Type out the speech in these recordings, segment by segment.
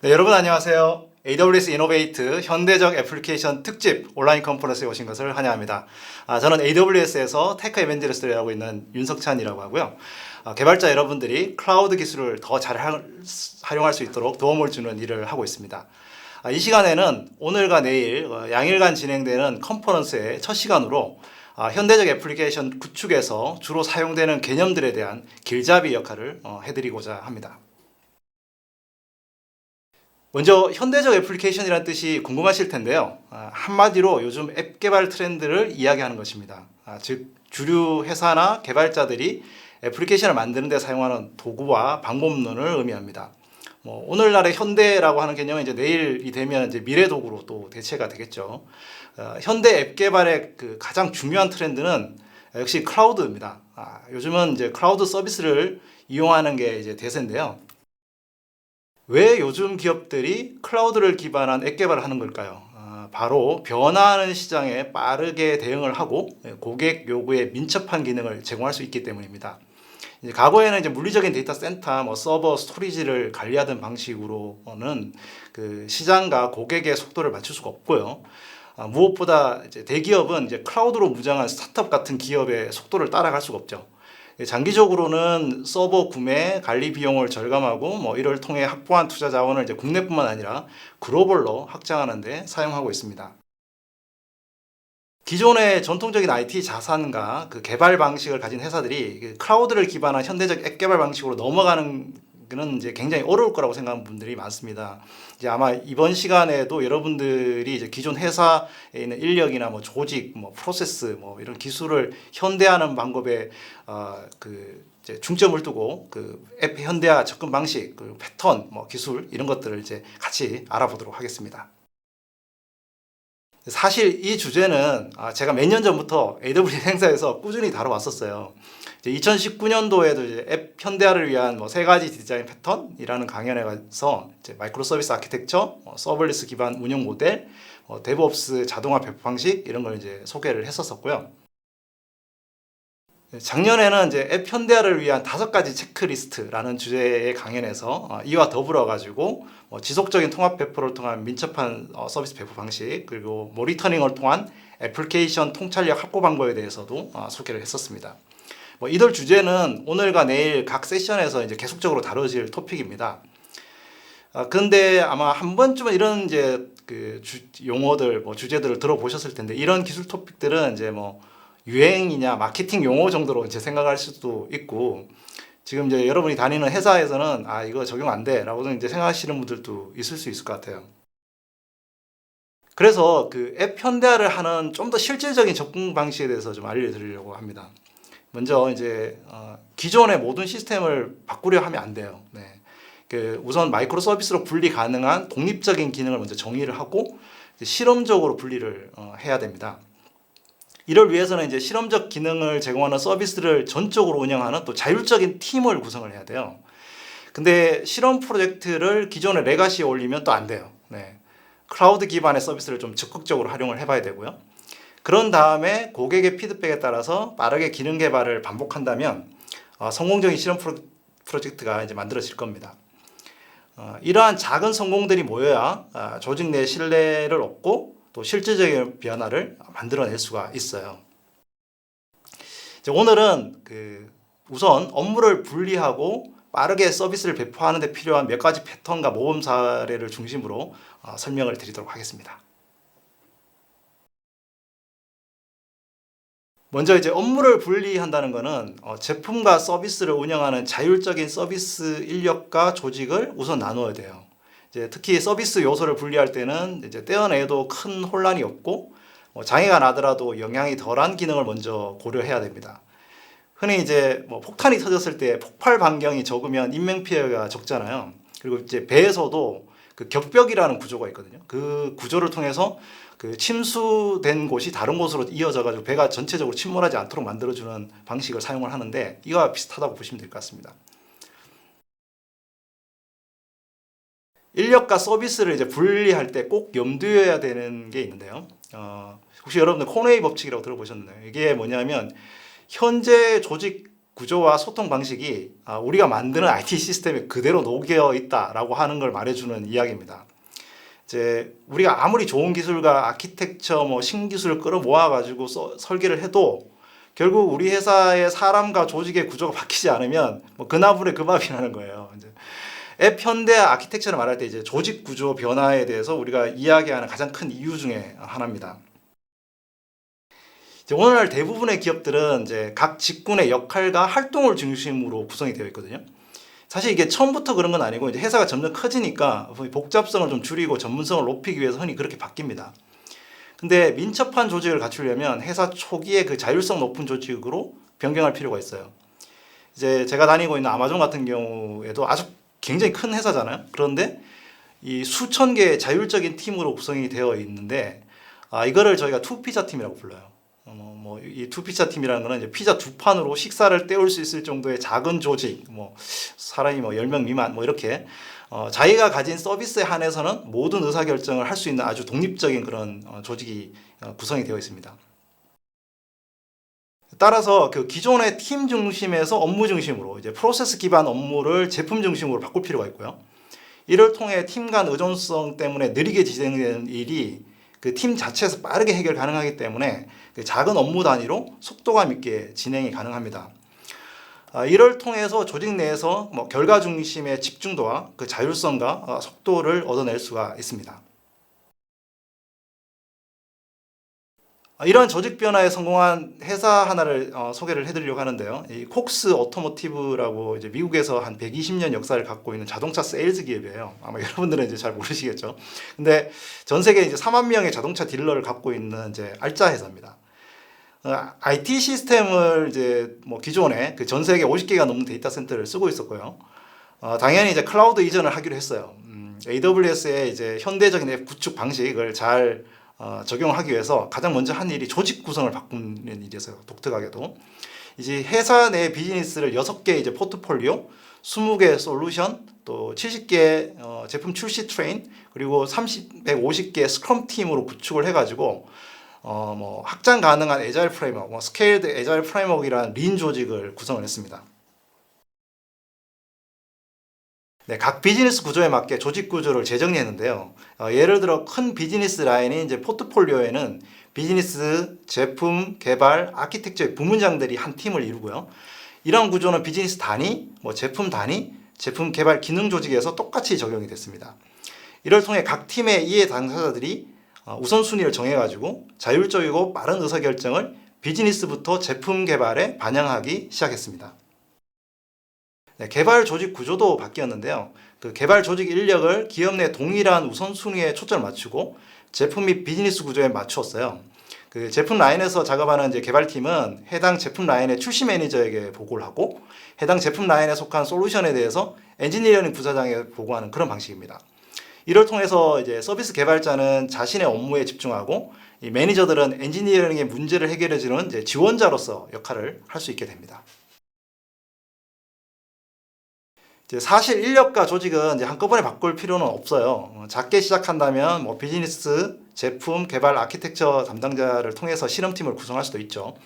네, 여러분 안녕하세요. AWS 이노베이트 현대적 애플리케이션 특집 온라인 컨퍼런스에 오신 것을 환영합니다. 저는 AWS에서 테크 에벤저리스트를 하고 있는 윤석찬이라고 하고요. 개발자 여러분들이 클라우드 기술을 더 잘 활용할 수 있도록 도움을 주는 일을 하고 있습니다. 이 시간에는 오늘과 내일 양일간 진행되는 컨퍼런스의 첫 시간으로 현대적 애플리케이션 구축에서 주로 사용되는 개념들에 대한 길잡이 역할을 해드리고자 합니다. 먼저 현대적 애플리케이션이라는 뜻이 궁금하실 텐데요. 한마디로 요즘 앱 개발 트렌드를 이야기하는 것입니다. 즉 주류 회사나 개발자들이 애플리케이션을 만드는 데 사용하는 도구와 방법론을 의미합니다. 오늘날의 현대라고 하는 개념은 이제 내일이 되면 이제 미래 도구로 또 대체가 되겠죠. 현대 앱 개발의 그 가장 중요한 트렌드는 역시 클라우드입니다. 요즘은 이제 클라우드 서비스를 이용하는 게 이제 대세인데요. 왜 요즘 기업들이 클라우드를 기반한 앱 개발을 하는 걸까요? 바로 변화하는 시장에 빠르게 대응을 하고 고객 요구에 민첩한 기능을 제공할 수 있기 때문입니다. 이제 과거에는 이제 물리적인 데이터 센터, 서버, 스토리지를 관리하던 방식으로는 그 시장과 고객의 속도를 맞출 수가 없고요. 무엇보다 이제 대기업은 이제 클라우드로 무장한 스타트업 같은 기업의 속도를 따라갈 수가 없죠. 장기적으로는 서버 구매, 관리 비용을 절감하고 이를 통해 확보한 투자 자원을 이제 국내뿐만 아니라 글로벌로 확장하는 데 사용하고 있습니다. 기존의 전통적인 IT 자산과 그 개발 방식을 가진 회사들이 그 클라우드를 기반한 현대적 앱 개발 방식으로 넘어가는 는 이제 굉장히 어려울 거라고 생각하는 분들이 많습니다. 이제 아마 이번 시간에도 여러분들이 이제 기존 회사에 있는 인력이나 조직, 프로세스, 이런 기술을 현대화하는 방법에 그 이제 중점을 두고 그 앱 현대화 접근 방식, 그 패턴, 기술 이런 것들을 이제 같이 알아보도록 하겠습니다. 사실 이 주제는 제가 몇 년 전부터 AWS 행사에서 꾸준히 다뤄왔었어요. 2019년도에도 이제 앱 현대화를 위한 세 가지 디자인 패턴이라는 강연에 가서 이제 마이크로 서비스 아키텍처, 서블리스 기반 운영 모델, 데브옵스 자동화 배포 방식 이런 걸 이제 소개를 했었었고요. 작년에는 이제 앱 현대화를 위한 5가지 체크리스트라는 주제의 강연에서 이와 더불어 가지고 지속적인 통합 배포를 통한 민첩한 서비스 배포 방식 그리고 모니터링을 통한 애플리케이션 통찰력 확보 방법에 대해서도 소개를 했었습니다. 이들 주제는 오늘과 내일 각 세션에서 이제 계속적으로 다뤄질 토픽입니다. 근데 아마 한 번쯤은 이런 이제 그 용어들, 주제들을 들어보셨을 텐데 이런 기술 토픽들은 이제 유행이냐 마케팅 용어 정도로 이제 생각할 수도 있고 지금 이제 여러분이 다니는 회사에서는 이거 적용 안 돼라고 이제 생각하시는 분들도 있을 수 있을 것 같아요. 그래서 그 앱 현대화를 하는 좀 더 실질적인 접근 방식에 대해서 좀 알려드리려고 합니다. 먼저 이제 기존의 모든 시스템을 바꾸려 하면 안 돼요. 네. 그 우선 마이크로 서비스로 분리 가능한 독립적인 기능을 먼저 정의를 하고 실험적으로 분리를 해야 됩니다. 이를 위해서는 이제 실험적 기능을 제공하는 서비스를 전적으로 운영하는 또 자율적인 팀을 구성을 해야 돼요. 근데 실험 프로젝트를 기존의 레가시에 올리면 또 안 돼요. 네. 클라우드 기반의 서비스를 좀 적극적으로 활용을 해봐야 되고요. 그런 다음에 고객의 피드백에 따라서 빠르게 기능 개발을 반복한다면 성공적인 실험 프로젝트가 이제 만들어질 겁니다. 이러한 작은 성공들이 모여야 조직 내 신뢰를 얻고 또 실질적인 변화를 만들어낼 수가 있어요. 오늘은 우선 업무를 분리하고 빠르게 서비스를 배포하는 데 필요한 몇 가지 패턴과 모범 사례를 중심으로 설명을 드리도록 하겠습니다. 먼저 이제 업무를 분리한다는 것은 제품과 서비스를 운영하는 자율적인 서비스 인력과 조직을 우선 나누어야 돼요. 이제 특히 서비스 요소를 분리할 때는 이제 떼어내도 큰 혼란이 없고 장애가 나더라도 영향이 덜한 기능을 먼저 고려해야 됩니다. 흔히 이제 폭탄이 터졌을 때 폭발 반경이 적으면 인명 피해가 적잖아요. 그리고 이제 배에서도 그 격벽이라는 구조가 있거든요. 그 구조를 통해서 그 침수된 곳이 다른 곳으로 이어져 가지고 배가 전체적으로 침몰하지 않도록 만들어주는 방식을 사용을 하는데 이와 비슷하다고 보시면 될 것 같습니다. 인력과 서비스를 이제 분리할 때 꼭 염두해야 되는 게 있는데요. 혹시 여러분들 코네이 법칙이라고 들어보셨나요? 이게 뭐냐면 현재 조직 구조와 소통 방식이 우리가 만드는 IT 시스템에 그대로 녹여 있다라고 하는 걸 말해주는 이야기입니다. 이제 우리가 아무리 좋은 기술과 아키텍처 뭐 신기술을 끌어모아 가지고 설계를 해도 결국 우리 회사의 사람과 조직의 구조가 바뀌지 않으면 뭐 그나물에 그밥이라는 거예요. 이제 앱 현대 아키텍처를 말할 때 이제 조직 구조 변화에 대해서 우리가 이야기하는 가장 큰 이유 중에 하나입니다. 이제 오늘날 대부분의 기업들은 이제 각 직군의 역할과 활동을 중심으로 구성이 되어 있거든요. 사실 이게 처음부터 그런 건 아니고 이제 회사가 점점 커지니까 복잡성을 좀 줄이고 전문성을 높이기 위해서 흔히 그렇게 바뀝니다. 근데 민첩한 조직을 갖추려면 회사 초기에 그 자율성 높은 조직으로 변경할 필요가 있어요. 이제 제가 다니고 있는 아마존 같은 경우에도 아주 굉장히 큰 회사잖아요. 그런데 이 수천 개의 자율적인 팀으로 구성이 되어 있는데 이거를 저희가 투피자 팀이라고 불러요. 이 투피자 팀이라는 거는 이제 피자 두 판으로 식사를 때울 수 있을 정도의 작은 조직, 사람이 10명 미만 이렇게 자기가 가진 서비스에 한해서는 모든 의사결정을 할 수 있는 아주 독립적인 그런 조직이 구성이 되어 있습니다. 따라서 그 기존의 팀 중심에서 업무 중심으로 이제 프로세스 기반 업무를 제품 중심으로 바꿀 필요가 있고요. 이를 통해 팀 간 의존성 때문에 느리게 진행되는 일이 그 팀 자체에서 빠르게 해결 가능하기 때문에 그 작은 업무 단위로 속도감 있게 진행이 가능합니다. 이를 통해서 조직 내에서 결과 중심의 집중도와 그 자율성과 속도를 얻어낼 수가 있습니다. 이런 조직 변화에 성공한 회사 하나를 소개를 해드리려고 하는데요. 이 콕스 오토모티브라고 이제 미국에서 한 120년 역사를 갖고 있는 자동차 세일즈 기업이에요. 아마 여러분들은 이제 잘 모르시겠죠. 근데 전 세계 이제 4만 명의 자동차 딜러를 갖고 있는 이제 알짜 회사입니다. IT 시스템을 이제 기존에 그 전 세계 50개가 넘는 데이터 센터를 쓰고 있었고요. 당연히 이제 클라우드 이전을 하기로 했어요. AWS의 이제 현대적인 앱 구축 방식을 잘 적용하기 위해서 가장 먼저 한 일이 조직 구성을 바꾸는 일이었어요. 독특하게도 이제 회사 내 비즈니스를 6개 이제 포트폴리오, 20개 솔루션, 또 70개 제품 출시 트레인, 그리고 150개 스크럼 팀으로 구축을 해가지고 확장 가능한 애자일 프레임워크, 스케일드 애자일 프레임워크이라는 린 조직을 구성을 했습니다. 네, 각 비즈니스 구조에 맞게 조직 구조를 재정리했는데요. 예를 들어 큰 비즈니스 라인이 이제 포트폴리오에는 비즈니스, 제품, 개발, 아키텍처의 부문장들이 한 팀을 이루고요. 이런 구조는 비즈니스 단위, 제품 단위, 제품 개발 기능 조직에서 똑같이 적용이 됐습니다. 이를 통해 각 팀의 이해 당사자들이 우선순위를 정해가지고 자율적이고 빠른 의사결정을 비즈니스부터 제품 개발에 반영하기 시작했습니다. 네, 개발 조직 구조도 바뀌었는데요. 그 개발 조직 인력을 기업 내 동일한 우선순위에 초점을 맞추고 제품 및 비즈니스 구조에 맞추었어요. 그 제품 라인에서 작업하는 이제 개발팀은 해당 제품 라인의 출시 매니저에게 보고를 하고 해당 제품 라인에 속한 솔루션에 대해서 엔지니어링 부사장에 보고하는 그런 방식입니다. 이를 통해서 이제 서비스 개발자는 자신의 업무에 집중하고 이 매니저들은 엔지니어링의 문제를 해결해주는 이제 지원자로서 역할을 할 수 있게 됩니다. 사실 인력과 조직은 이제 한꺼번에 바꿀 필요는 없어요. 작게 시작한다면 비즈니스, 제품, 개발, 아키텍처 담당자를 통해서 실험팀을 구성할 수도 있죠.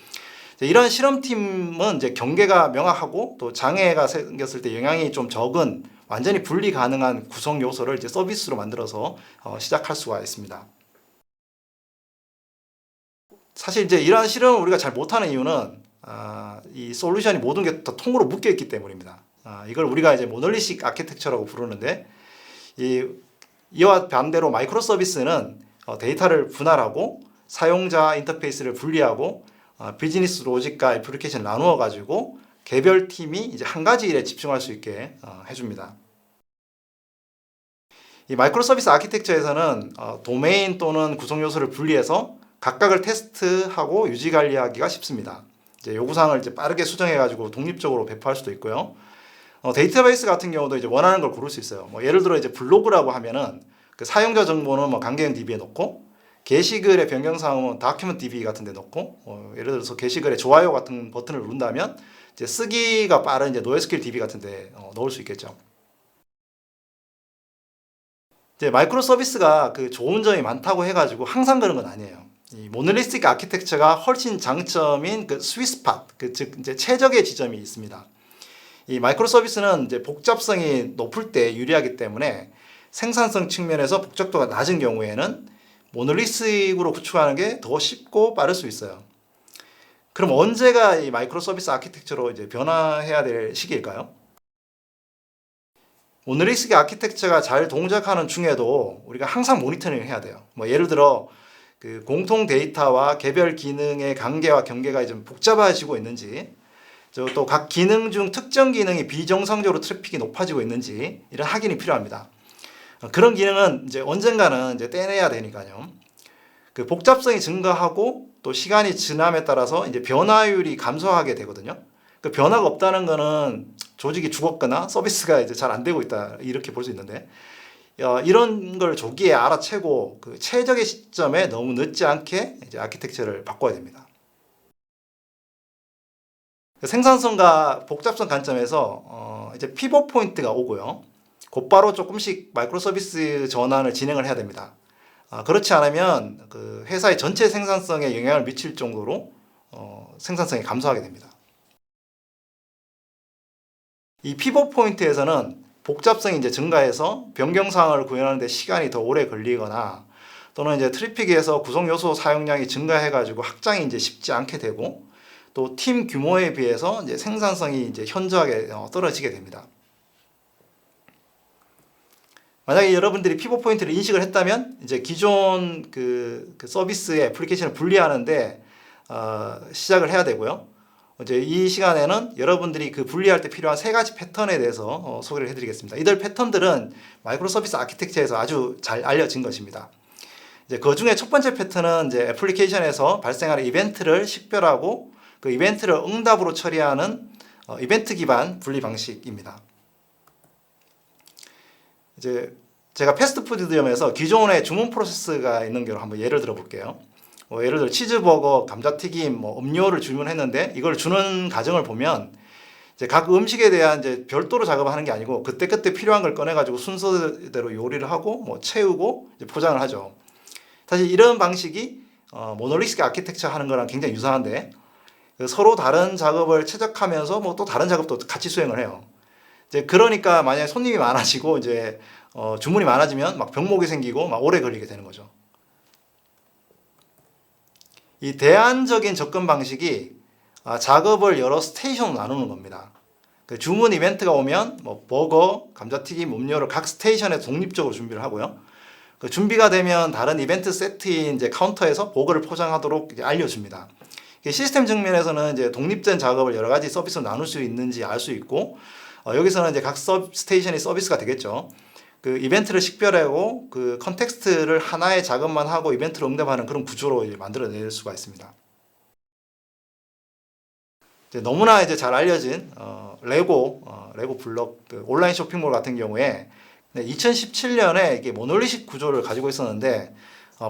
이런 실험팀은 이제 경계가 명확하고 또 장애가 생겼을 때 영향이 좀 적은 완전히 분리 가능한 구성 요소를 이제 서비스로 만들어서 시작할 수가 있습니다. 사실 이제 이러한 실험을 우리가 잘 못하는 이유는 이 솔루션이 모든 게 다 통으로 묶여 있기 때문입니다. 이걸 우리가 이제 모널리식 아키텍처라고 부르는데 이와 반대로 마이크로 서비스는 데이터를 분할하고 사용자 인터페이스를 분리하고 비즈니스 로직과 애플리케이션을 나누어 가지고 개별 팀이 이제 한 가지 일에 집중할 수 있게 해줍니다. 이 마이크로 서비스 아키텍처에서는 도메인 또는 구성 요소를 분리해서 각각을 테스트하고 유지 관리하기가 쉽습니다. 이제 요구사항을 이제 빠르게 수정해 가지고 독립적으로 배포할 수도 있고요. 데이터베이스 같은 경우도 이제 원하는 걸 고를 수 있어요. 예를 들어 이제 블로그라고 하면은 그 사용자 정보는 강계형 DB에 넣고 게시글의 변경사항은 다큐멘트 DB 같은 데 넣고 예를 들어서 게시글에 좋아요 같은 버튼을 누른다면 이제 쓰기가 빠른 이제 NoSQL DB 같은 데 넣을 수 있겠죠. 이제 마이크로 서비스가 그 좋은 점이 많다고 해가지고 항상 그런 건 아니에요. 이 모노리스틱 아키텍처가 훨씬 장점인 그 스윗스팟, 즉 이제 최적의 지점이 있습니다. 이 마이크로 서비스는 이제 복잡성이 높을 때 유리하기 때문에 생산성 측면에서 복잡도가 낮은 경우에는 모노리스틱으로 구축하는 게 더 쉽고 빠를 수 있어요. 그럼 언제가 이 마이크로 서비스 아키텍처로 이제 변화해야 될 시기일까요? 모노리스틱 아키텍처가 잘 동작하는 중에도 우리가 항상 모니터링을 해야 돼요. 뭐 예를 들어 그 공통 데이터와 개별 기능의 관계와 경계가 좀 복잡해지고 있는지, 또 각 기능 중 특정 기능이 비정상적으로 트래픽이 높아지고 있는지 이런 확인이 필요합니다. 그런 기능은 이제 언젠가는 이제 떼내야 되니까요. 그 복잡성이 증가하고 또 시간이 지남에 따라서 이제 변화율이 감소하게 되거든요. 그 변화가 없다는 거는 조직이 죽었거나 서비스가 이제 잘 안 되고 있다 이렇게 볼 수 있는데, 이런 걸 조기에 알아채고 그 최적의 시점에 너무 늦지 않게 이제 아키텍처를 바꿔야 됩니다. 생산성과 복잡성 관점에서 이제 피벗 포인트가 오고요. 곧바로 조금씩 마이크로 서비스 전환을 진행을 해야 됩니다. 그렇지 않으면 그 회사의 전체 생산성에 영향을 미칠 정도로 생산성이 감소하게 됩니다. 이 피벗 포인트에서는 복잡성이 이제 증가해서 변경 사항을 구현하는 데 시간이 더 오래 걸리거나, 또는 이제 트래픽에서 구성 요소 사용량이 증가해 가지고 확장이 이제 쉽지 않게 되고, 또 팀 규모에 비해서 이제 생산성이 이제 현저하게 떨어지게 됩니다. 만약에 여러분들이 피벗 포인트를 인식을 했다면 이제 기존 그 서비스의 애플리케이션을 분리하는데 시작을 해야 되고요. 이제 이 시간에는 여러분들이 그 분리할 때 필요한 세 가지 패턴에 대해서 소개를 해드리겠습니다. 이들 패턴들은 마이크로 서비스 아키텍처에서 아주 잘 알려진 것입니다. 이제 그 중에 첫 번째 패턴은 이제 애플리케이션에서 발생하는 이벤트를 식별하고 그 이벤트를 응답으로 처리하는 이벤트 기반 분리 방식입니다. 이제 제가 패스트푸드점에서 기존의 주문 프로세스가 있는 경우 한번 예를 들어 볼게요. 예를 들어 치즈버거, 감자튀김, 음료를 주문했는데 이걸 주는 과정을 보면 이제 각 음식에 대한 이제 별도로 작업하는 게 아니고 그때그때 필요한 걸 꺼내가지고 순서대로 요리를 하고 채우고 이제 포장을 하죠. 사실 이런 방식이 모노리스틱 아키텍처 하는 거랑 굉장히 유사한데, 서로 다른 작업을 최적화하면서 또 다른 작업도 같이 수행을 해요. 이제 그러니까 만약에 손님이 많아지고 이제 주문이 많아지면 막 병목이 생기고 막 오래 걸리게 되는 거죠. 이 대안적인 접근 방식이 작업을 여러 스테이션으로 나누는 겁니다. 그 주문 이벤트가 오면 버거, 감자튀김, 음료를 각 스테이션에 독립적으로 준비를 하고요. 그 준비가 되면 다른 이벤트 세트인 이제 카운터에서 버거를 포장하도록 알려줍니다. 시스템 측면에서는 이제 독립된 작업을 여러 가지 서비스로 나눌 수 있는지 알 수 있고, 여기서는 이제 각 스테이션이 서비스가 되겠죠. 그 이벤트를 식별하고 그 컨텍스트를 하나의 작업만 하고 이벤트를 응답하는 그런 구조로 이제 만들어낼 수가 있습니다. 이제 너무나 이제 잘 알려진 레고 블록 온라인 쇼핑몰 같은 경우에 2017년에 이게 모놀리식 구조를 가지고 있었는데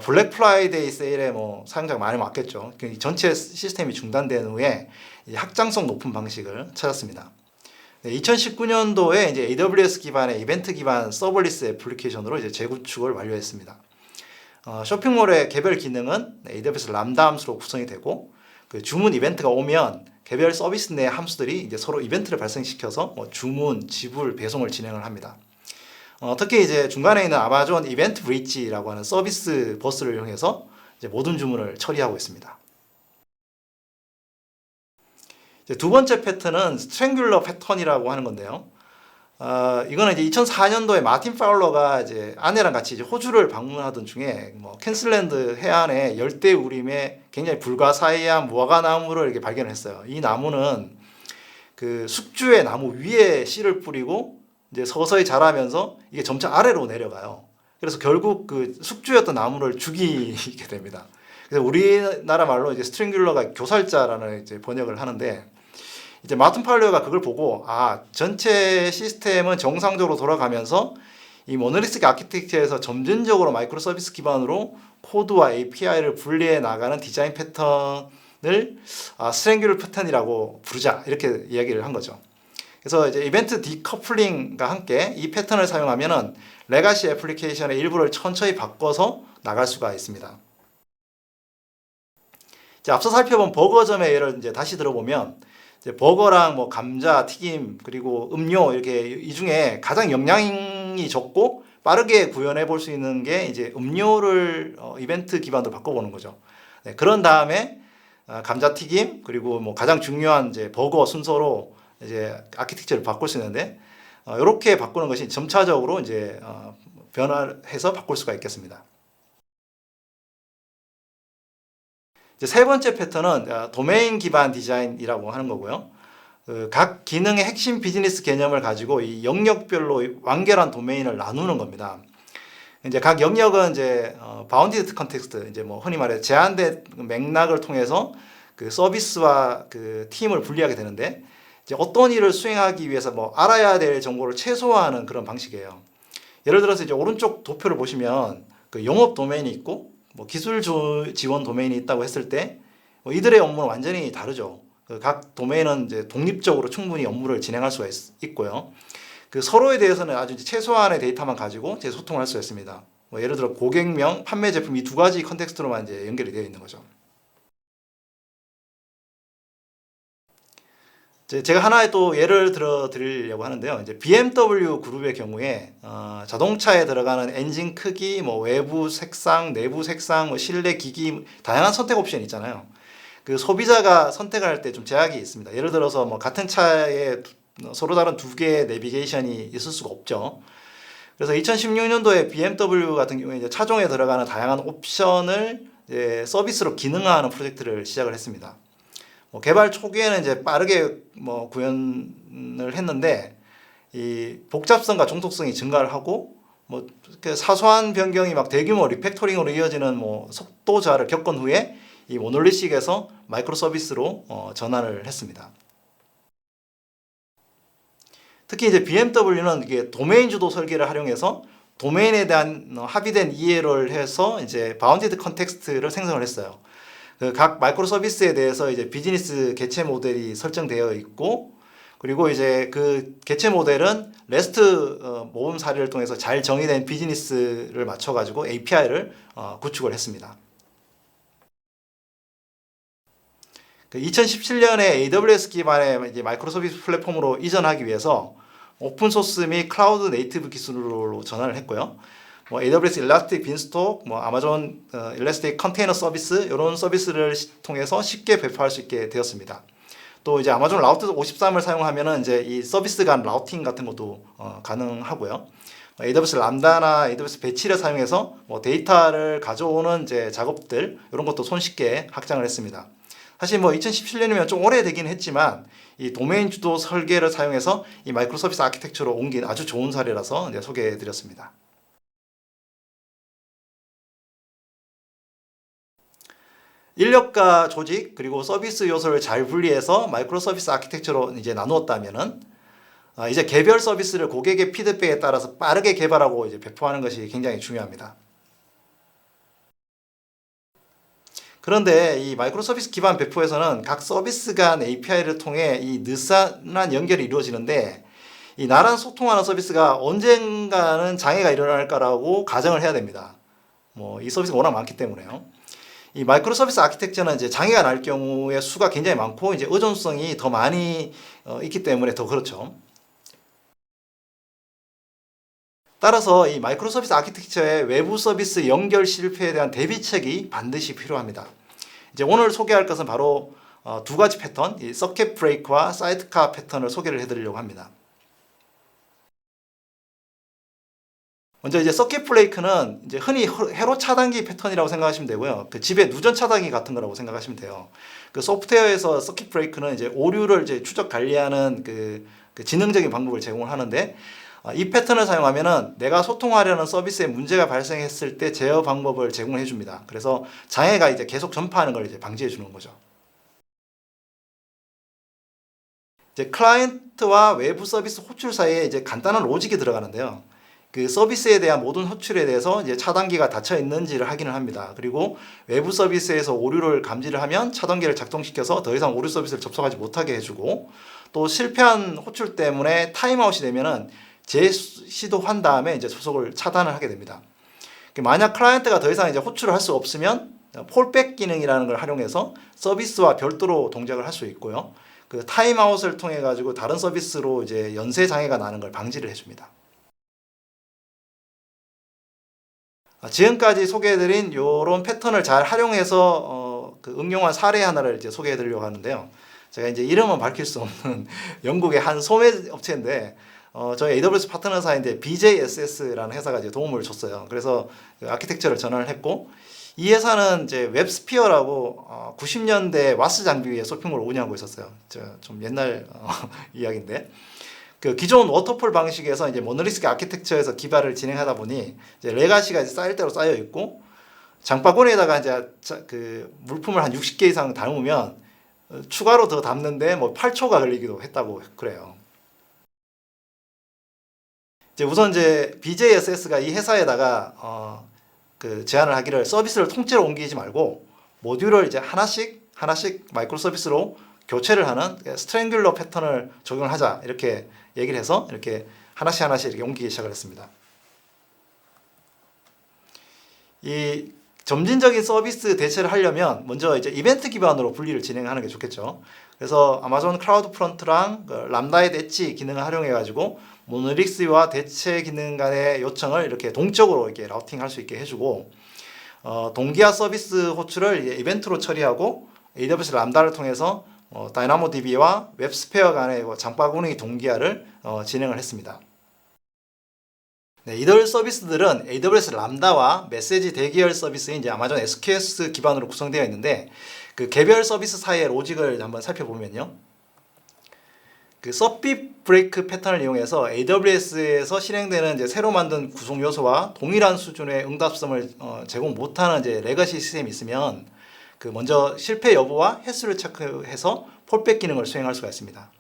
블랙 프라이데이 세일에 사용자가 많이 왔겠죠. 전체 시스템이 중단된 후에 확장성 높은 방식을 찾았습니다. 2019년도에 이제 AWS 기반의 이벤트 기반 서버리스 애플리케이션으로 이제 재구축을 완료했습니다. 쇼핑몰의 개별 기능은 AWS 람다 함수로 구성이 되고, 그 주문 이벤트가 오면 개별 서비스 내 함수들이 이제 서로 이벤트를 발생시켜서 주문, 지불, 배송을 진행을 합니다. 특히 이제 중간에 있는 아마존 이벤트 브릿지라고 하는 서비스 버스를 이용해서 이제 모든 주문을 처리하고 있습니다. 두 번째 패턴은 스트랭귤러 패턴이라고 하는 건데요. 이거는 이제 2004년도에 마틴 파울러가 이제 아내랑 같이 이제 호주를 방문하던 중에 캔슬랜드 해안에 열대 우림에 굉장히 불가사의한 무화과 나무를 이렇게 발견했어요. 이 나무는 그 숙주의 나무 위에 씨를 뿌리고 이제 서서히 자라면서 이게 점차 아래로 내려가요. 그래서 결국 그 숙주였던 나무를 죽이게 됩니다. 그래서 우리나라 말로 이제 스트링귤러가 교살자라는 이제 번역을 하는데, 이제 마틴 파울러가 그걸 보고 전체 시스템은 정상적으로 돌아가면서 이 모노리스틱 아키텍처에서 점진적으로 마이크로 서비스 기반으로 코드와 API를 분리해 나가는 디자인 패턴을 스트랭귤러 패턴이라고 부르자, 이렇게 이야기를 한 거죠. 그래서 이제 이벤트 디커플링과 함께 이 패턴을 사용하면은 레가시 애플리케이션의 일부를 천천히 바꿔서 나갈 수가 있습니다. 이제 앞서 살펴본 버거점의 예를 이제 다시 들어보면 이제 버거랑 뭐 감자, 튀김 그리고 음료 이렇게 이 중에 가장 영양이 적고 빠르게 구현해 볼 수 있는 게 이제 음료를 이벤트 기반으로 바꿔보는 거죠. 네, 그런 다음에 감자튀김 그리고 뭐 가장 중요한 이제 버거 순서로 이제 아키텍처를 바꿀 수 있는데 이렇게 바꾸는 것이 점차적으로 이제 변화해서 바꿀 수가 있겠습니다. 이제 세 번째 패턴은 도메인 기반 디자인이라고 하는 거고요. 각 기능의 핵심 비즈니스 개념을 가지고 이 영역별로 완결한 도메인을 나누는 겁니다. 이제 각 영역은 이제 바운디드 컨텍스트, 이제 뭐 흔히 말해 제한된 맥락을 통해서 그 서비스와 그 팀을 분리하게 되는데, 이제 어떤 일을 수행하기 위해서 뭐 알아야 될 정보를 최소화하는 그런 방식이에요. 예를 들어서 이제 오른쪽 도표를 보시면 그 영업 도메인이 있고 뭐 기술 지원 도메인이 있다고 했을 때 뭐 이들의 업무는 완전히 다르죠. 각 도메인은 이제 독립적으로 충분히 업무를 진행할 수가 있고요. 그 서로에 대해서는 아주 최소한의 데이터만 가지고 이제 소통을 할 수가 있습니다. 뭐 예를 들어 고객명, 판매 제품 이 두 가지 컨텍스트로만 이제 연결이 되어 있는 거죠. 제가 하나의 또 예를 들어 드리려고 하는데요. 이제 BMW 그룹의 경우에 자동차에 들어가는 엔진 크기, 뭐 외부 색상, 내부 색상, 뭐 실내 기기 다양한 선택 옵션이 있잖아요. 그 소비자가 선택할 때 좀 제약이 있습니다. 예를 들어서 뭐 같은 차에 서로 다른 두 개의 내비게이션이 있을 수가 없죠. 그래서 2016년도에 BMW 같은 경우에 이제 차종에 들어가는 다양한 옵션을 이제 서비스로 기능화하는 프로젝트를 시작을 했습니다. 뭐 개발 초기에는 이제 빠르게 뭐 구현을 했는데 이 복잡성과 정독성이 증가를 하고 뭐 사소한 변경이 막 대규모 리팩토링으로 이어지는 뭐 속도 저하를 겪은 후에 이 모놀리식에서 마이크로 서비스로 전환을 했습니다. 특히 이제 BMW는 이게 도메인 주도 설계를 활용해서 도메인에 대한 합의된 이해를 해서 이제 바운디드 컨텍스트를 생성을 했어요. 각 마이크로 서비스에 대해서 이제 비즈니스 개체 모델이 설정되어 있고, 그리고 이제 그 개체 모델은 레스트 모범 사례를 통해서 잘 정의된 비즈니스를 맞춰가지고 API를 구축을 했습니다. 2017년에 AWS 기반의 이제 마이크로 서비스 플랫폼으로 이전하기 위해서 오픈 소스 및 클라우드 네이티브 기술로 전환을 했고요. 뭐 AWS 일라스틱 빈스톡, 뭐 아마존 일라스틱 컨테이너 서비스 이런 서비스를 통해서 쉽게 배포할 수 있게 되었습니다. 또 이제 아마존 라우트 53을 사용하면은 이제 이 서비스 간 라우팅 같은 것도 가능하고요. AWS 람다나 AWS 배치를 사용해서 뭐 데이터를 가져오는 이제 작업들 이런 것도 손쉽게 확장을 했습니다. 사실 뭐 2017년이면 좀 오래되긴 했지만 이 도메인 주도 설계를 사용해서 이 마이크로 서비스 아키텍처로 옮긴 아주 좋은 사례라서 이제 소개해 드렸습니다. 인력과 조직 그리고 서비스 요소를 잘 분리해서 마이크로 서비스 아키텍처로 이제 나누었다면은 이제 개별 서비스를 고객의 피드백에 따라서 빠르게 개발하고 이제 배포하는 것이 굉장히 중요합니다. 그런데 이 마이크로 서비스 기반 배포에서는 각 서비스 간 API를 통해 이 느슨한 연결이 이루어지는데 이 나랑 소통하는 서비스가 언젠가는 장애가 일어날까라고 가정을 해야 됩니다. 뭐 이 서비스가 워낙 많기 때문에요. 이 마이크로 서비스 아키텍처는 이제 장애가 날 경우에 수가 굉장히 많고 이제 의존성이 더 많이 있기 때문에 더 그렇죠. 따라서 이 마이크로 서비스 아키텍처의 외부 서비스 연결 실패에 대한 대비책이 반드시 필요합니다. 이제 오늘 소개할 것은 바로 두 가지 패턴, 이 서킷 브레이크와 사이드카 패턴을 소개를 해드리려고 합니다. 먼저 이제 서킷 브레이크는 이제 흔히 회로 차단기 패턴이라고 생각하시면 되고요. 그 집에 누전 차단기 같은 거라고 생각하시면 돼요. 그 소프트웨어에서 서킷 브레이크는 이제 오류를 이제 추적 관리하는 그 지능적인 방법을 제공을 하는데 이 패턴을 사용하면은 내가 소통하려는 서비스에 문제가 발생했을 때 제어 방법을 제공해 줍니다. 그래서 장애가 이제 계속 전파하는 걸 이제 방지해 주는 거죠. 이제 클라이언트와 외부 서비스 호출 사이에 이제 간단한 로직이 들어가는데요. 그 서비스에 대한 모든 호출에 대해서 이제 차단기가 닫혀 있는지를 확인을 합니다. 그리고 외부 서비스에서 오류를 감지를 하면 차단기를 작동시켜서 더 이상 오류 서비스를 접속하지 못하게 해주고, 또 실패한 호출 때문에 타임아웃이 되면은 재시도한 다음에 이제 접속을 차단을 하게 됩니다. 만약 클라이언트가 더 이상 이제 호출을 할 수 없으면 폴백 기능이라는 걸 활용해서 서비스와 별도로 동작을 할 수 있고요. 그 타임아웃을 통해 가지고 다른 서비스로 이제 연쇄 장애가 나는 걸 방지를 해줍니다. 지금까지 소개해드린 이런 패턴을 잘 활용해서 그 응용한 사례 하나를 이제 소개해드리려고 하는데요. 제가 이제 이름은 밝힐 수 없는 영국의 한 소매 업체인데 저희 AWS 파트너사인데 BJSS라는 회사가 이제 도움을 줬어요. 그래서 그 아키텍처를 전환을 했고 이 회사는 이제 웹스피어라고 90년대 와스 장비 위에 쇼핑몰을 운영하고 있었어요. 좀 옛날 이야기인데 그 기존 워터폴 방식에서 이제 모노리스크 아키텍처에서 기발을 진행하다 보니 이제 레가시가 이제 쌓일 대로 쌓여 있고 장바구니에다가 이제 그 물품을 한 60개 이상 담으면 추가로 더 담는데 뭐 8초가 걸리기도 했다고 그래요. 이제 우선 이제 BJSS가 이 회사에다가 그 제안을 하기를 서비스를 통째로 옮기지 말고 모듈을 이제 하나씩 마이크로 서비스로 교체를 하는 스트랭귤러 패턴을 적용을 하자 이렇게 얘기를 해서 이렇게 하나씩 이렇게 옮기기 시작을 했습니다. 이 점진적인 서비스 대체를 하려면 먼저 이제 이벤트 기반으로 분리를 진행하는 게 좋겠죠. 그래서 아마존 클라우드 프론트랑 그 람다의 엣지 기능을 활용해 가지고 모노릭스와 대체 기능 간의 요청을 이렇게 동적으로 이렇게 라우팅할 수 있게 해주고 동기화 서비스 호출을 이벤트로 처리하고 AWS 람다를 통해서 다이나모DB와 웹스페어 간의 장바구니 동기화를 진행을 했습니다. 네, 이들 서비스들은 AWS 람다와 메시지 대기열 서비스인 이제 아마존 SQS 기반으로 구성되어 있는데 그 개별 서비스 사이의 로직을 한번 살펴보면요. 그 서킷 브레이크 패턴을 이용해서 AWS에서 실행되는 이제 새로 만든 구성 요소와 동일한 수준의 응답성을 제공 못하는 이제 레거시 시스템이 있으면 그 먼저 실패 여부와 횟수를 체크해서 폴백 기능을 수행할 수가 있습니다.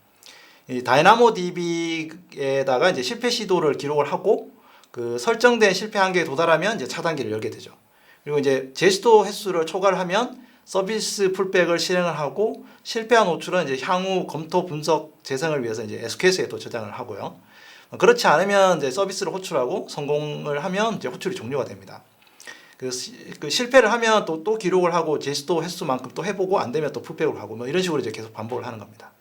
이 다이나모DB에다가 이제 실패 시도를 기록을 하고 그 설정된 실패 한계에 도달하면 이제 차단기를 열게 되죠. 그리고 이제 재시도 횟수를 초과를 하면 서비스 풀백을 실행을 하고 실패한 호출은 이제 향후 검토 분석 재생을 위해서 이제 SQS에 또 저장을 하고요. 그렇지 않으면 이제 서비스를 호출하고 성공을 하면 이제 호출이 종료가 됩니다. 그 실패를 하면 또 기록을 하고 재시도 횟수만큼 또 해보고 안 되면 또 풀백을 하고 뭐 이런 식으로 이제 계속 반복을 하는 겁니다.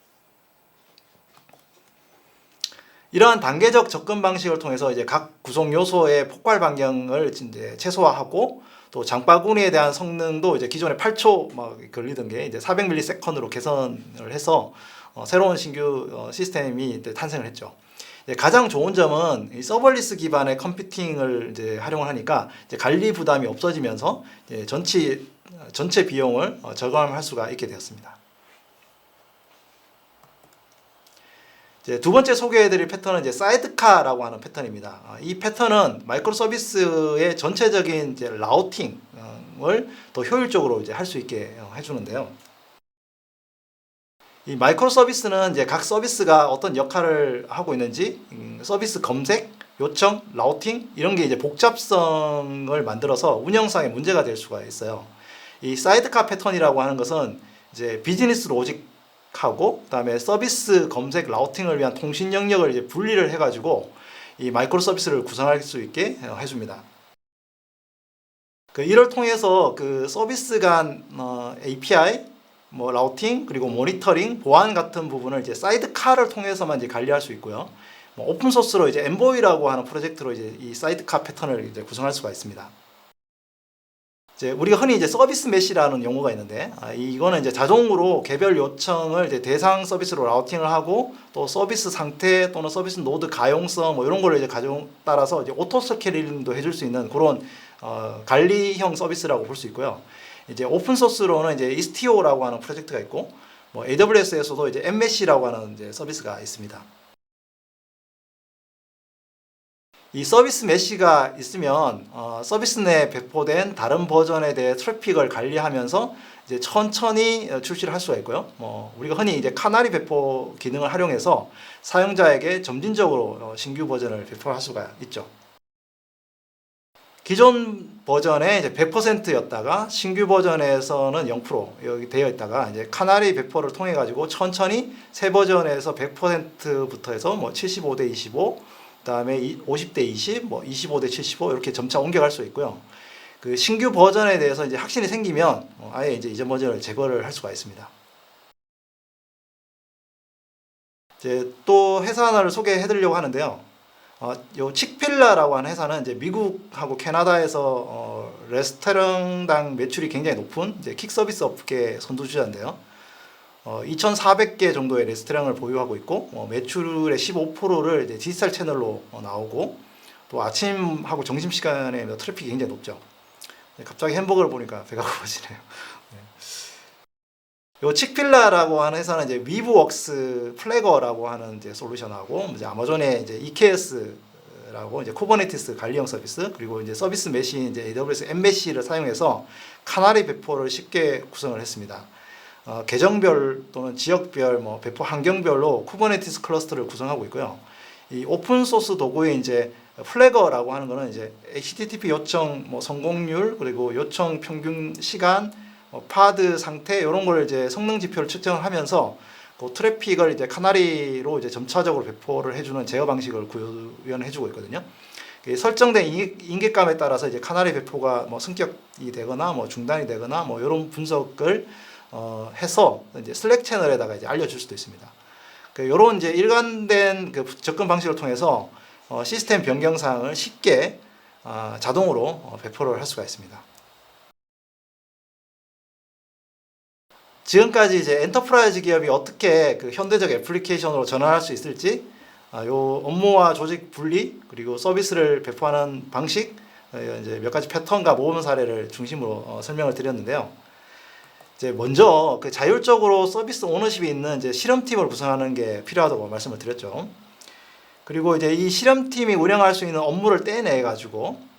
이러한 단계적 접근 방식을 통해서 이제 각 구성 요소의 폭발 반경을 이제 최소화하고 또 장바구니에 대한 성능도 이제 기존에 8초 막 걸리던 게 이제 400ms로 개선을 해서 새로운 신규 시스템이 탄생을 했죠. 가장 좋은 점은 이 서버리스 기반의 컴퓨팅을 이제 활용을 하니까 이제 관리 부담이 없어지면서 이제 전체 비용을 절감할 수가 있게 되었습니다. 이제 두 번째 소개해드릴 패턴은 이제 사이드카라고 하는 패턴입니다. 이 패턴은 마이크로 서비스의 전체적인 이제 라우팅을 더 효율적으로 이제 할 수 있게 해주는데요. 이 마이크로 서비스는 이제 각 서비스가 어떤 역할을 하고 있는지 서비스 검색, 요청, 라우팅 이런 게 이제 복잡성을 만들어서 운영상에 문제가 될 수가 있어요. 이 사이드카 패턴이라고 하는 것은 이제 비즈니스 로직하고 그다음에 서비스 검색, 라우팅을 위한 통신 영역을 이제 분리를 해가지고 이 마이크로 서비스를 구성할 수 있게 해줍니다. 이를 통해서 그 서비스 간 API 뭐 라우팅 그리고 모니터링 보안 같은 부분을 이제 사이드카를 통해서만 이제 관리할 수 있고요. 오픈 소스로 이제 엠보이라고 하는 프로젝트로 이제 이 사이드카 패턴을 이제 구성할 수가 있습니다. 이제 우리가 흔히 이제 서비스 메시라는 용어가 있는데 이거는 이제 자동으로 개별 요청을 이제 대상 서비스로 라우팅을 하고 또 서비스 상태 또는 서비스 노드 가용성 뭐 이런 거를 이제 가정 따라서 이제 오토 스케일링도 해줄 수 있는 그런 관리형 서비스라고 볼 수 있고요. 이제 오픈 소스로는 이제 istio라고 하는 프로젝트가 있고 뭐 AWS에서도 이제 mmesh라고 하는 이제 서비스가 있습니다. 이 서비스 메시가 있으면 서비스 내에 배포된 다른 버전에 대해 트래픽을 관리하면서 이제 천천히 출시를 할 수가 있고요. 우리가 흔히 이제 카나리 배포 기능을 활용해서 사용자에게 점진적으로 신규 버전을 배포할 수가 있죠. 기존 버전에 이제 100%였다가 신규 버전에서는 0% 여기 되어 있다가 이제 카나리 배포를 통해 가지고 천천히 새 버전에서 100%부터 해서 뭐 75대 25, 그다음에 50대 20, 뭐 25대 75 이렇게 점차 옮겨갈 수 있고요. 그 신규 버전에 대해서 이제 확신이 생기면 아예 이제 이전 버전을 제거를 할 수가 있습니다. 이제 또 회사 하나를 소개해 드리려고 하는데요. 요 칙필라라고 하는 회사는 이제 미국하고 캐나다에서 레스토랑당 매출이 굉장히 높은 이제 킥 서비스 업계 선두주자인데요. 2,400개 정도의 레스토랑을 보유하고 있고 매출의 15%를 이제 디지털 채널로 나오고 또 아침하고 점심 시간에 트래픽이 굉장히 높죠. 갑자기 햄버거를 보니까 배가 고파지네요. 요 칙필라라고 하는 회사는 이제 위브웍스 플래거라고 하는 이제 솔루션하고 이제 아마존의 이제 EKS라고 이제 쿠버네티스 관리형 서비스 그리고 이제 서비스 메시인 이제 AWS 엠메시를 사용해서 카나리 배포를 쉽게 구성을 했습니다. 계정별 또는 지역별 배포 환경별로 쿠버네티스 클러스터를 구성하고 있고요. 이 오픈 소스 도구에 이제 플래거라고 하는 거는 이제 HTTP 요청 성공률 그리고 요청 평균 시간 파드 상태 이런 걸 이제 성능 지표를 측정을 하면서 그 트래픽을 이제 카나리로 이제 점차적으로 배포를 해주는 제어 방식을 구현해주고 있거든요. 설정된 인계감에 따라서 이제 카나리 배포가 승격이 되거나 중단이 되거나 이런 분석을 해서 이제 슬랙 채널에다가 이제 알려줄 수도 있습니다. 이런 이제 일관된 그 접근 방식을 통해서 시스템 변경 사항을 쉽게 자동으로 배포를 할 수가 있습니다. 지금까지 이제 엔터프라이즈 기업이 어떻게 그 현대적 애플리케이션으로 전환할 수 있을지, 요 업무와 조직 분리 그리고 서비스를 배포하는 방식, 이제 몇 가지 패턴과 모범 사례를 중심으로 설명을 드렸는데요. 이제 먼저 그 자율적으로 서비스 오너십이 있는 이제 실험팀을 구성하는 게 필요하다고 말씀을 드렸죠. 그리고 이제 이 실험팀이 운영할 수 있는 업무를 떼내 가지고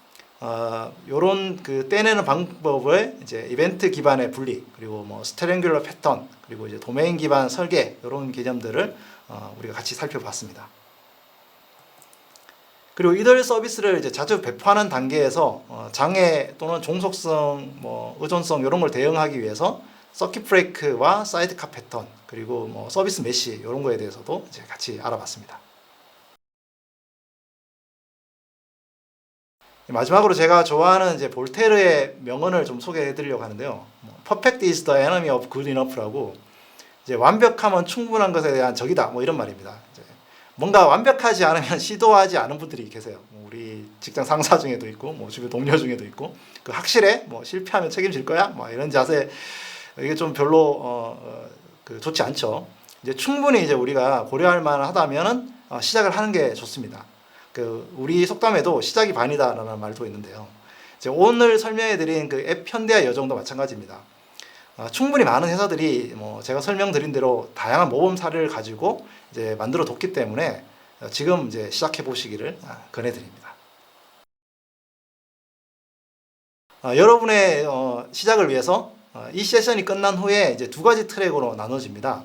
요런 그 떼내는 방법을 이제 이벤트 기반의 분리 그리고 스트랭귤러 패턴 그리고 이제 도메인 기반 설계 이런 개념들을 우리가 같이 살펴봤습니다. 그리고 이들 서비스를 이제 자주 배포하는 단계에서 장애 또는 종속성, 의존성 이런 걸 대응하기 위해서 서킷 브레이크와 사이드카 패턴 그리고 서비스 메시 이런 거에 대해서도 이제 같이 알아봤습니다. 마지막으로 제가 좋아하는 이제 볼테르의 명언을 좀 소개해 드리려고 하는데요. Perfect is the enemy of good enough라고 이제 완벽하면 충분한 것에 대한 적이다. 이런 말입니다. 이제 뭔가 완벽하지 않으면 시도하지 않은 분들이 계세요. 우리 직장 상사 중에도 있고, 주변 동료 중에도 있고, 그 확실해? 실패하면 책임질 거야? 이런 자세 이게 좀 별로 좋지 않죠. 이제 충분히 이제 우리가 고려할 만하다면은 시작을 하는 게 좋습니다. 우리 속담에도 시작이 반이다라는 말도 있는데요. 이제 오늘 설명해드린 그 앱 현대화 여정도 마찬가지입니다. 충분히 많은 회사들이 제가 설명드린 대로 다양한 모범 사례를 가지고 이제 만들어 뒀기 때문에 지금 이제 시작해 보시기를 권해드립니다. 여러분의 시작을 위해서 이 세션이 끝난 후에 이제 두 가지 트랙으로 나눠집니다.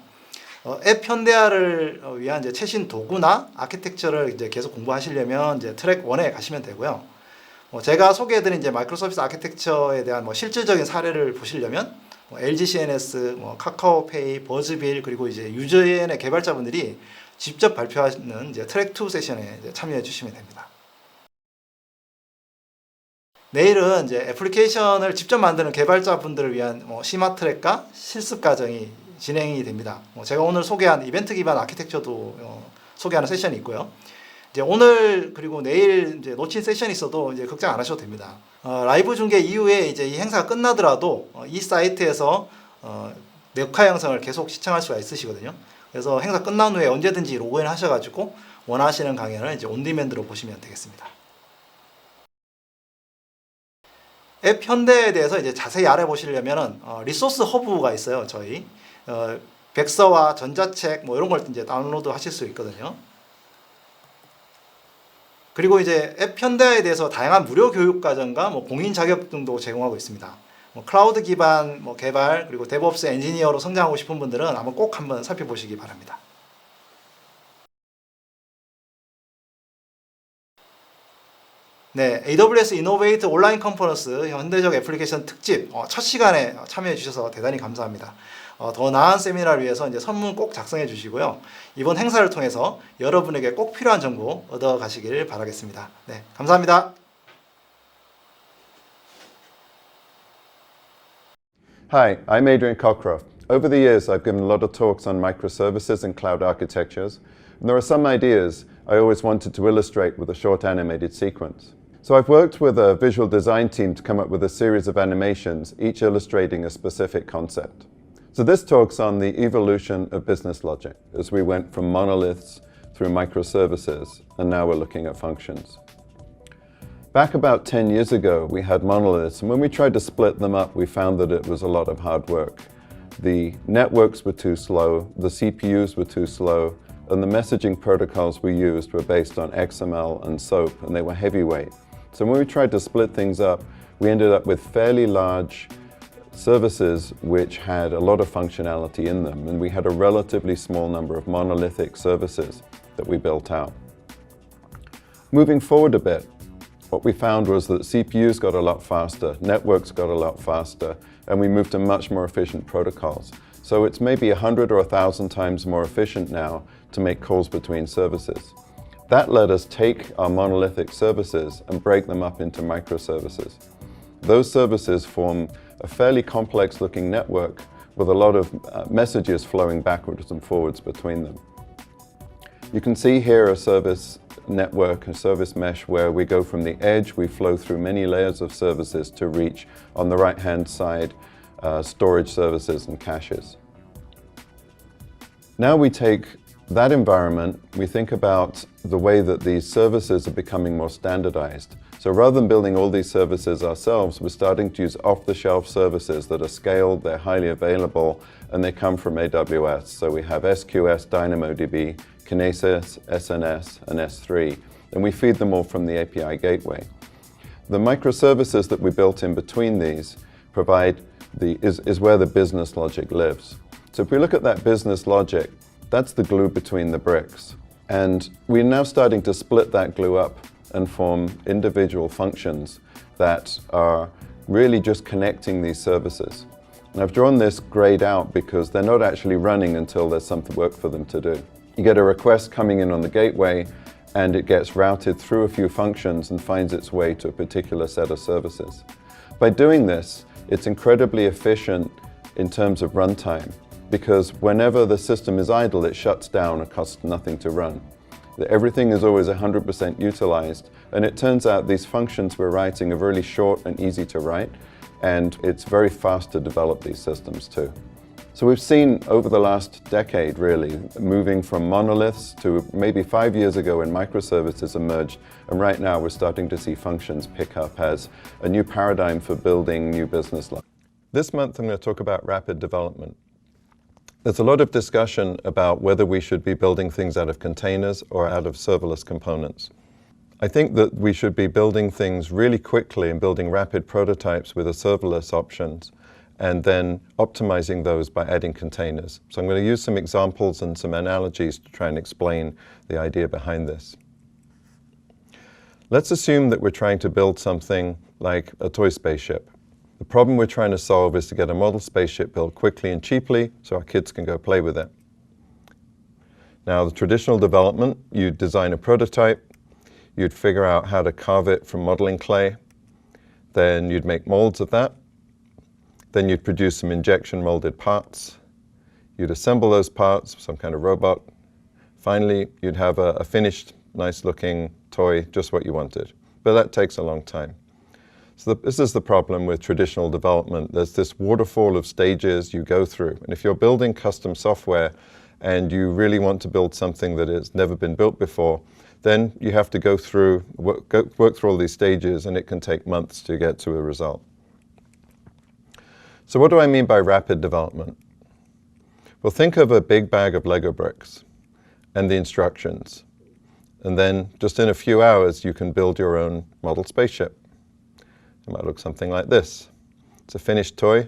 앱 현대화를 위한 이제 최신 도구나 아키텍처를 이제 계속 공부하시려면 이제 트랙 1에 가시면 되고요. 제가 소개해드린 이제 마이크로 서비스 아키텍처에 대한 실질적인 사례를 보시려면 LG CNS, 카카오페이, 버즈빌 그리고 이제 유저엔의 개발자분들이 직접 발표하는 이제 트랙 2 세션에 이제 참여해 주시면 됩니다. 내일은 이제 애플리케이션을 직접 만드는 개발자분들을 위한 심화 트랙과 실습 과정이 진행이 됩니다. 제가 오늘 소개한 이벤트 기반 아키텍처도 소개하는 세션이 있고요. 이제 오늘 그리고 내일 이제 놓친 세션이 있어도 이제 걱정 안 하셔도 됩니다. 라이브 중계 이후에 이제 이 행사가 끝나더라도 이 사이트에서 녹화 영상을 계속 시청할 수가 있으시거든요. 그래서 행사 끝난 후에 언제든지 로그인 하셔가지고 원하시는 강연을 이제 온디맨드로 보시면 되겠습니다. 앱 현대에 대해서 이제 자세히 알아보시려면은 리소스 허브가 있어요. 저희 백서와 전자책 이런 걸 이제 다운로드 하실 수 있거든요. 그리고 이제 앱 현대화에 대해서 다양한 무료 교육 과정과 공인 자격증도 제공하고 있습니다. 클라우드 기반 개발 그리고 데브옵스 엔지니어로 성장하고 싶은 분들은 꼭 한번 살펴보시기 바랍니다. 네, AWS 이노베이트 온라인 컨퍼런스 현대적 애플리케이션 특집 첫 시간에 참여해 주셔서 대단히 감사합니다. 더 나은 세미나를 위해서 이제 선문 꼭 작성해 주시고요. 이번 행사를 통해서 여러분에게 꼭 필요한 정보 얻어 가시길 바라겠습니다. 네, 감사합니다. Hi, I'm Adrian Cockcroft. Over the years, I've given a lot of talks on microservices and cloud architectures, and there are some ideas I always wanted to illustrate with a short animated sequence. So I've worked with a visual design team to come up with a series of animations, each illustrating a specific concept. So this talk's on the evolution of business logic, as we went from monoliths through microservices, and now we're looking at functions. Back about 10 years ago, we had monoliths, and when we tried to split them up, we found that it was a lot of hard work. The networks were too slow, the CPUs were too slow, and the messaging protocols we used were based on XML and SOAP, and they were heavyweight. So when we tried to split things up, we ended up with fairly large services which had a lot of functionality in them, and we had a relatively small number of monolithic services that we built out. Moving forward a bit, what we found was that CPUs got a lot faster, networks got a lot faster, and we moved to much more efficient protocols. So it's maybe 100 or 1,000 times more efficient now to make calls between services. That let us take our monolithic services and break them up into microservices. Those services form a fairly complex looking network with a lot of messages flowing backwards and forwards between them. You can see here a service network, a service mesh, where we go from the edge, we flow through many layers of services to reach, on the right-hand side, storage services and caches. Now we take that environment, we think about the way that these services are becoming more standardized. So rather than building all these services ourselves, we're starting to use off-the-shelf services that are scaled, they're highly available, and they come from AWS. So we have SQS, DynamoDB, Kinesis, SNS, and S3, and we feed them all from the API gateway. The microservices that we built in between these is where the business logic lives. So if we look at that business logic, that's the glue between the bricks. And we're now starting to split that glue up and form individual functions that are really just connecting these services. And I've drawn this grayed out because they're not actually running until there's something work for them to do. You get a request coming in on the gateway, and it gets routed through a few functions and finds its way to a particular set of services. By doing this, it's incredibly efficient in terms of runtime, because whenever the system is idle, it shuts down and costs nothing to run. Everything is always 100% utilized, and it turns out these functions we're writing are really short and easy to write, and it's very fast to develop these systems too. So we've seen over the last decade, really, moving from monoliths to maybe 5 years ago when microservices emerged, and right now we're starting to see functions pick up as a new paradigm for building new business logic. This month I'm going to talk about rapid development. There's a lot of discussion about whether we should be building things out of containers or out of serverless components. I think that we should be building things really quickly and building rapid prototypes with a serverless options, and then optimizing those by adding containers. So I'm going to use some examples and some analogies to try and explain the idea behind this. Let's assume that we're trying to build something like a toy spaceship. The problem we're trying to solve is to get a model spaceship built quickly and cheaply so our kids can go play with it. Now, the traditional development, you'd design a prototype, you'd figure out how to carve it from modeling clay, then you'd make molds of that, then you'd produce some injection molded parts, you'd assemble those parts, some kind of robot. Finally, you'd have a finished, nice looking toy, just what you wanted. But that takes a long time. So this is the problem with traditional development. There's this waterfall of stages you go through. And if you're building custom software and you really want to build something that has never been built before, then you have to go through, work through all these stages, and it can take months to get to a result. So what do I mean by rapid development? Well, think of a big bag of Lego bricks and the instructions. And then just in a few hours, you can build your own model spaceship. It might look something like this. It's a finished toy.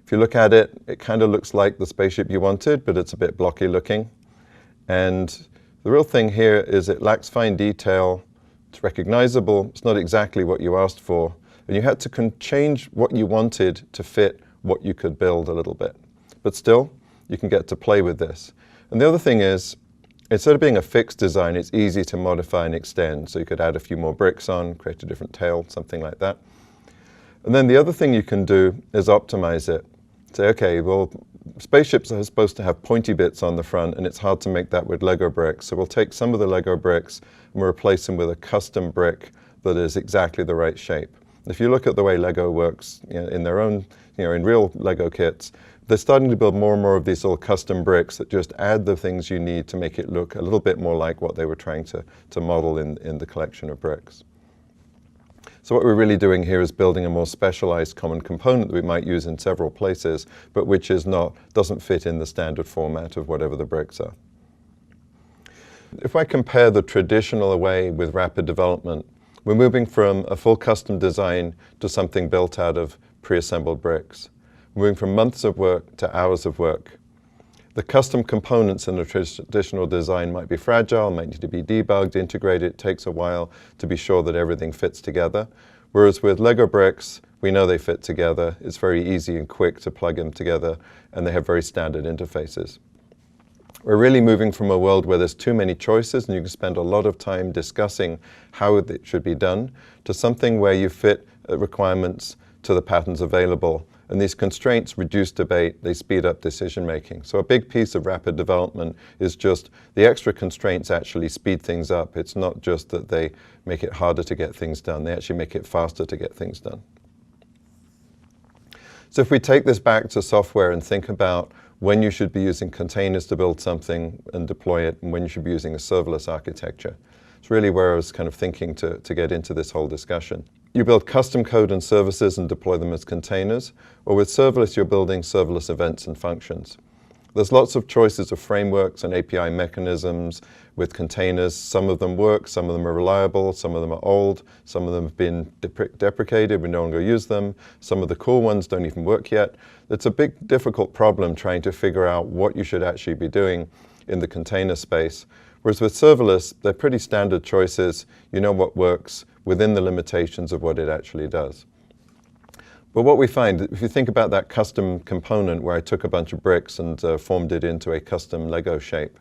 If you look at it, it kind of looks like the spaceship you wanted, but it's a bit blocky looking. And the real thing here is it lacks fine detail. It's recognizable. It's not exactly what you asked for. And you had to change what you wanted to fit what you could build a little bit. But still, you can get to play with this. And the other thing is, instead of being a fixed design, it's easy to modify and extend. So you could add a few more bricks on, create a different tail, something like that. And then the other thing you can do is optimize it. say, okay, well, spaceships are supposed to have pointy bits on the front, and it's hard to make that with Lego bricks. So we'll take some of the Lego bricks and we'll replace them with a custom brick that is exactly the right shape. If you look at the way Lego works, in their own, in real Lego kits, they're starting to build more and more of these little custom bricks that just add the things you need to make it look a little bit more like what they were trying to model in the collection of bricks. So what we're really doing here is building a more specialized common component that we might use in several places, but which doesn't fit in the standard format of whatever the bricks are. If I compare the traditional way with rapid development, we're moving from a full custom design to something built out of pre-assembled bricks. We're moving from months of work to hours of work. The custom components in a traditional design might be fragile, might need to be debugged, integrated. It takes a while to be sure that everything fits together. Whereas with Lego bricks, we know they fit together. It's very easy and quick to plug them together, and they have very standard interfaces. We're really moving from a world where there's too many choices and you can spend a lot of time discussing how it should be done, to something where you fit requirements to the patterns available. And these constraints reduce debate, they speed up decision making. So a big piece of rapid development is just the extra constraints actually speed things up. It's not just that they make it harder to get things done, they actually make it faster to get things done. So if we take this back to software and think about when you should be using containers to build something and deploy it, and when you should be using a serverless architecture. It's really where I was kind of thinking to get into this whole discussion. You build custom code and services and deploy them as containers, or with serverless, you're building serverless events and functions. There's lots of choices of frameworks and API mechanisms with containers. Some of them work, some of them are reliable, some of them are old, some of them have been deprecated, we no longer use them. Some of the cool ones don't even work yet. It's a big, difficult problem trying to figure out what you should actually be doing in the container space. Whereas with serverless, they're pretty standard choices. You know what works within the limitations of what it actually does. But what we find, if you think about that custom component where I took a bunch of bricks and formed it into a custom Lego shape,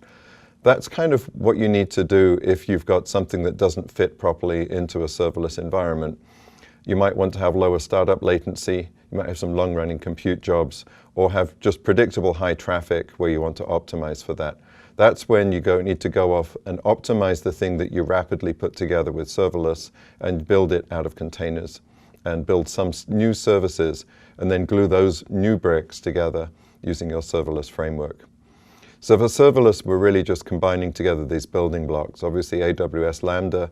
that's kind of what you need to do if you've got something that doesn't fit properly into a serverless environment. You might want to have lower startup latency, you might have some long-running compute jobs, or have just predictable high traffic where you want to optimize for that. That's when you need to go off and optimize the thing that you rapidly put together with serverless and build it out of containers and build some new services and then glue those new bricks together using your serverless framework. So for serverless, we're really just combining together these building blocks. Obviously AWS Lambda,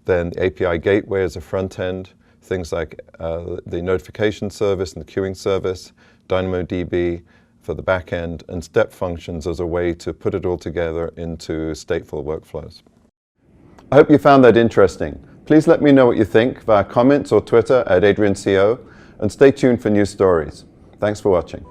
then the API gateway as a front end, things like the notification service and the queuing service, DynamoDB for the back end, and step functions as a way to put it all together into stateful workflows. I hope you found that interesting. Please let me know what you think via comments or Twitter @AdrianCO, and stay tuned for new stories. Thanks for watching.